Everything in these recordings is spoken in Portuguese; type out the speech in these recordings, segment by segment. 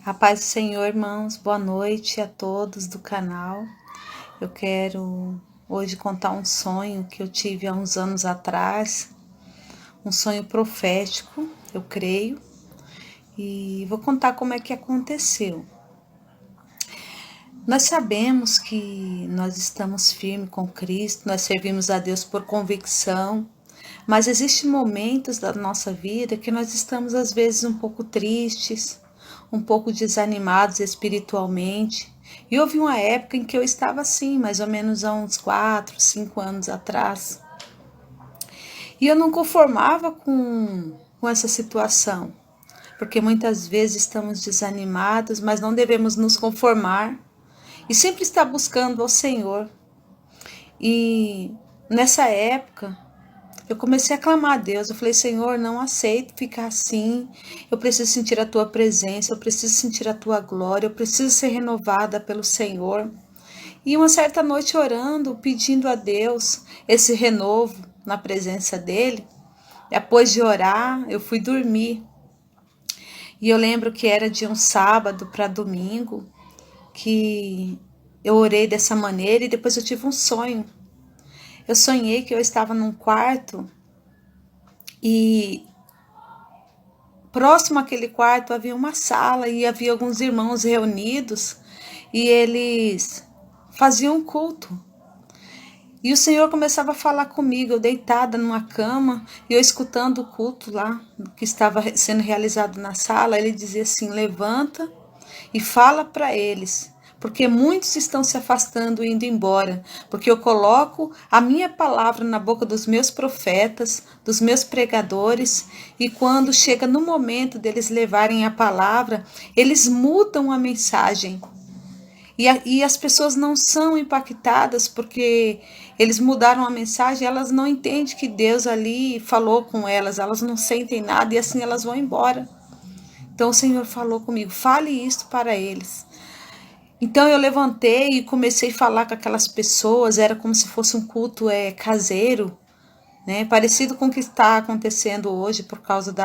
A paz do Senhor, irmãos, boa noite a todos do canal. Eu quero hoje contar um sonho que eu tive há uns anos atrás, um sonho profético, eu creio, e vou contar como é que aconteceu. Nós sabemos que nós estamos firmes com Cristo, nós servimos a Deus por convicção, mas existem momentos da nossa vida que nós estamos às vezes um pouco tristes, um pouco desanimados espiritualmente. E houve uma época em que eu estava assim, mais ou menos há uns 4, 5 anos atrás. E eu não conformava com essa situação, porque muitas vezes estamos desanimados, mas não devemos nos conformar e sempre estar buscando ao Senhor. E nessa época, eu comecei a clamar a Deus. Eu falei, Senhor, não aceito ficar assim. Eu preciso sentir a tua presença, eu preciso sentir a tua glória, eu preciso ser renovada pelo Senhor. E uma certa noite orando, pedindo a Deus esse renovo na presença dele, depois de orar, eu fui dormir. E eu lembro que era de um sábado para domingo, que eu orei dessa maneira e depois eu tive um sonho. Eu sonhei que eu estava num quarto e próximo àquele quarto havia uma sala e havia alguns irmãos reunidos e eles faziam um culto. E o Senhor começava a falar comigo, eu deitada numa cama, e eu escutando o culto lá, que estava sendo realizado na sala. Ele dizia assim, levanta e fala para eles, porque muitos estão se afastando e indo embora, porque eu coloco a minha palavra na boca dos meus profetas, dos meus pregadores, e quando chega no momento deles levarem a palavra, eles mudam a mensagem. E as pessoas não são impactadas porque eles mudaram a mensagem, elas não entendem que Deus ali falou com elas, elas não sentem nada e assim elas vão embora. Então o Senhor falou comigo, fale isto para eles. Então eu levantei e comecei a falar com aquelas pessoas, era como se fosse um culto caseiro, né? Parecido com o que está acontecendo hoje por causa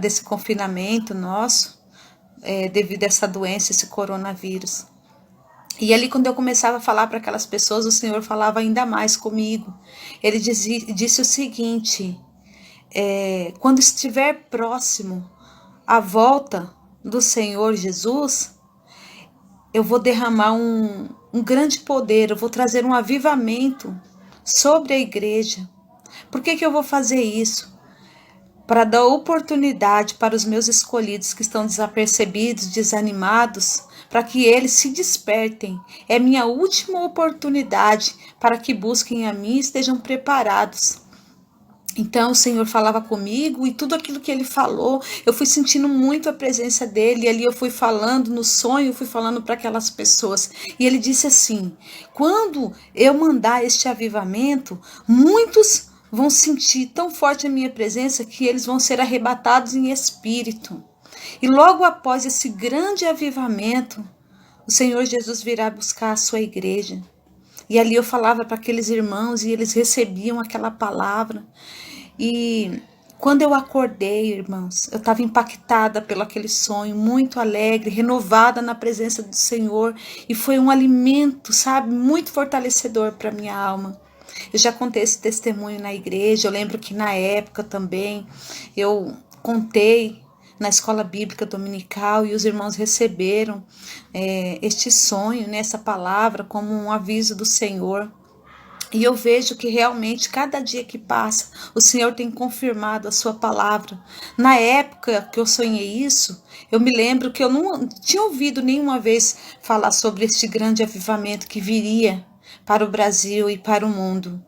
desse confinamento nosso, devido a essa doença, esse coronavírus. E ali, quando eu começava a falar para aquelas pessoas, o Senhor falava ainda mais comigo. Ele disse o seguinte: quando estiver próximo a volta do Senhor Jesus, eu vou derramar um grande poder, eu vou trazer um avivamento sobre a igreja. Por que eu vou fazer isso? Para dar oportunidade para os meus escolhidos que estão desapercebidos, desanimados, para que eles se despertem. É minha última oportunidade para que busquem a mim e estejam preparados. Então o Senhor falava comigo e tudo aquilo que ele falou, eu fui sentindo muito a presença dele. E ali eu fui falando no sonho, eu fui falando para aquelas pessoas. E ele disse assim: quando eu mandar este avivamento, muitos vão sentir tão forte a minha presença que eles vão ser arrebatados em espírito. E logo após esse grande avivamento, o Senhor Jesus virá buscar a sua igreja. E ali eu falava para aqueles irmãos e eles recebiam aquela palavra. E quando eu acordei, irmãos, eu estava impactada pelo aquele sonho, muito alegre, renovada na presença do Senhor. E foi um alimento, sabe, muito fortalecedor para minha alma. Eu já contei esse testemunho na igreja. Eu lembro que na época também eu contei na escola bíblica dominical e os irmãos receberam este sonho, né, essa palavra como um aviso do Senhor. E eu vejo que realmente cada dia que passa, o Senhor tem confirmado a sua palavra. Na época que eu sonhei isso, eu me lembro que eu não tinha ouvido nenhuma vez falar sobre este grande avivamento que viria para o Brasil e para o mundo.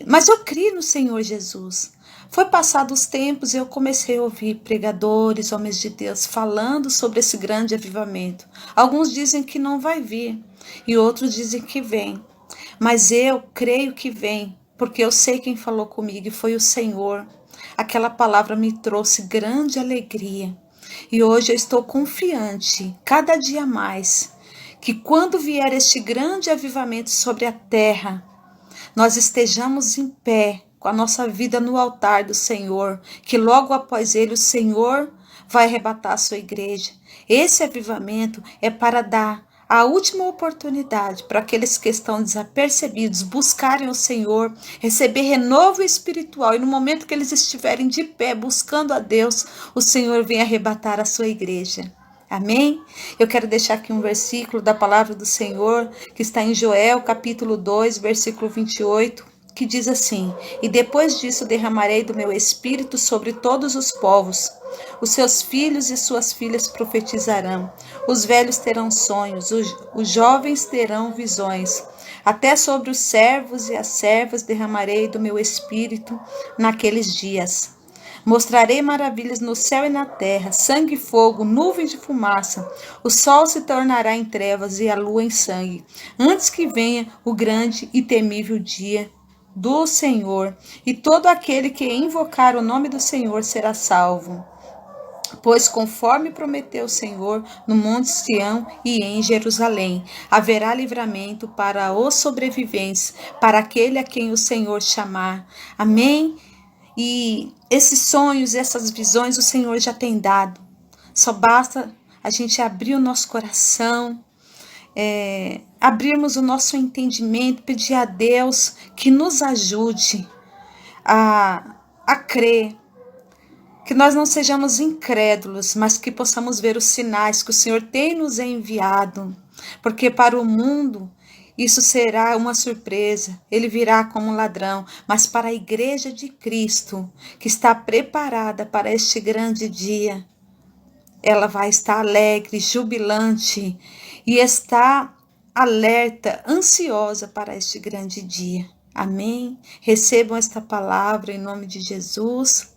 Mas eu criei no Senhor Jesus. Foi passado os tempos e eu comecei a ouvir pregadores, homens de Deus, falando sobre esse grande avivamento. Alguns dizem que não vai vir e outros dizem que vem. Mas eu creio que vem, porque eu sei quem falou comigo e foi o Senhor. Aquela palavra me trouxe grande alegria. E hoje eu estou confiante, cada dia mais, que quando vier este grande avivamento sobre a terra, nós estejamos em pé, com a nossa vida no altar do Senhor, que logo após ele o Senhor vai arrebatar a sua igreja. Esse avivamento é para dar a última oportunidade para aqueles que estão desapercebidos buscarem o Senhor, receber renovo espiritual, e no momento que eles estiverem de pé buscando a Deus, o Senhor vem arrebatar a sua igreja. Amém? Eu quero deixar aqui um versículo da palavra do Senhor, que está em Joel, capítulo 2, versículo 28, que diz assim: e depois disso derramarei do meu espírito sobre todos os povos. Os seus filhos e suas filhas profetizarão, os velhos terão sonhos, os jovens terão visões. Até sobre os servos e as servas derramarei do meu espírito naqueles dias. Mostrarei maravilhas no céu e na terra, sangue e fogo, nuvens de fumaça. O sol se tornará em trevas e a lua em sangue, antes que venha o grande e temível dia do Senhor, e todo aquele que invocar o nome do Senhor será salvo. Pois conforme prometeu o Senhor no monte Sião e em Jerusalém, haverá livramento para os sobreviventes, para aquele a quem o Senhor chamar. Amém? E esses sonhos, essas visões o Senhor já tem dado. Só basta a gente abrir o nosso coração, abrirmos o nosso entendimento, pedir a Deus que nos ajude a crer, que nós não sejamos incrédulos, mas que possamos ver os sinais que o Senhor tem nos enviado, porque para o mundo isso será uma surpresa, ele virá como um ladrão, mas para a igreja de Cristo, que está preparada para este grande dia, ela vai estar alegre, jubilante e está alerta, ansiosa para este grande dia. Amém? Recebam esta palavra em nome de Jesus.